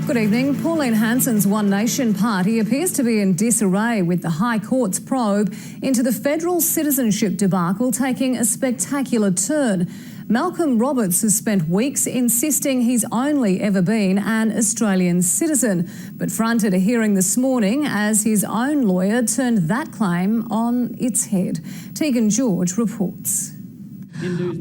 Good evening. Pauline Hanson's One Nation party appears to be in disarray with the High Court's probe into the federal citizenship debacle taking a spectacular turn. Malcolm Roberts has spent weeks insisting he's only ever been an Australian citizen, but fronted a hearing this morning as his own lawyer turned that claim on its head. Tegan George reports.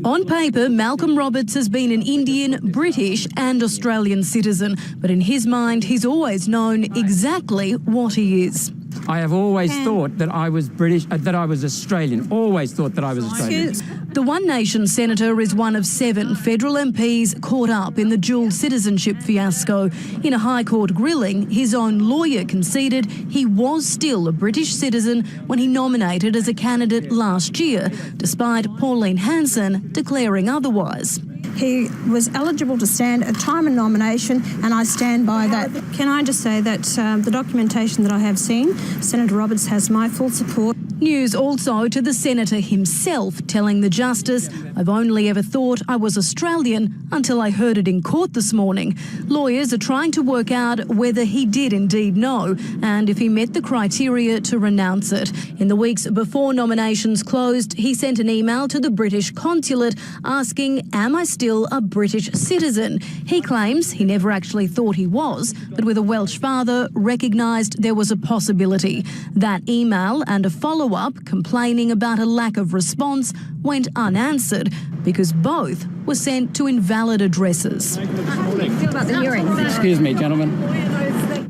On paper, Malcolm Roberts has been an Indian, British and Australian citizen, but in his mind, he's always known exactly what he is. I have always thought that I was British, that I was Australian, always thought that I was Australian. The One Nation senator is one of 7 federal MPs caught up in the dual citizenship fiasco. In a High Court grilling, his own lawyer conceded he was still a British citizen when he nominated as a candidate last year, despite Pauline Hanson declaring otherwise. He was eligible to stand at time of nomination, and I stand by that. Can I just say that the documentation that I have seen, Senator Roberts has my full support. News also to the senator himself, telling the justice, "I've only ever thought I was Australian until I heard it in court this morning." Lawyers are trying to work out whether he did indeed know and if he met the criteria to renounce it. In the weeks before nominations closed, he sent an email to the British consulate asking, "Am I still a British citizen?" He claims he never actually thought he was, but with a Welsh father, recognised there was a possibility. That email and a follow-up complaining about a lack of response went unanswered because both were sent to invalid addresses. Excuse me, gentlemen.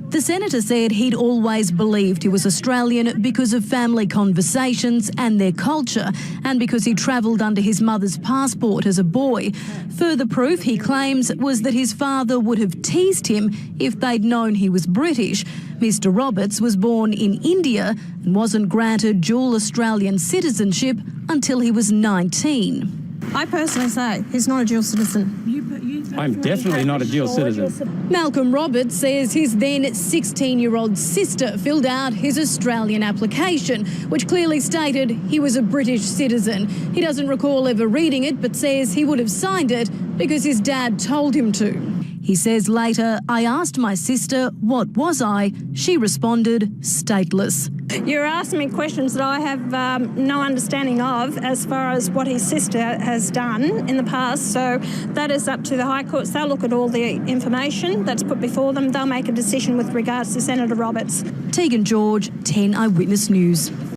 The senator said he'd always believed he was Australian because of family conversations and their culture, and because he travelled under his mother's passport as a boy. Further proof, he claims, was that his father would have teased him if they'd known he was British. Mr Roberts was born in India and wasn't granted dual Australian citizenship until he was 19. I personally say he's not a dual citizen. I'm definitely not a dual citizen. Malcolm Roberts says his then 16-year-old sister filled out his Australian application, which clearly stated he was a British citizen. He doesn't recall ever reading it, but says he would have signed it because his dad told him to. He says later, "I asked my sister, what was I? She responded, stateless." You're asking me questions that I have no understanding of as far as what his sister has done in the past, so that is up to the High Courts. They'll look at all the information that's put before them. They'll make a decision with regards to Senator Roberts. Tegan George, 10 Eyewitness News.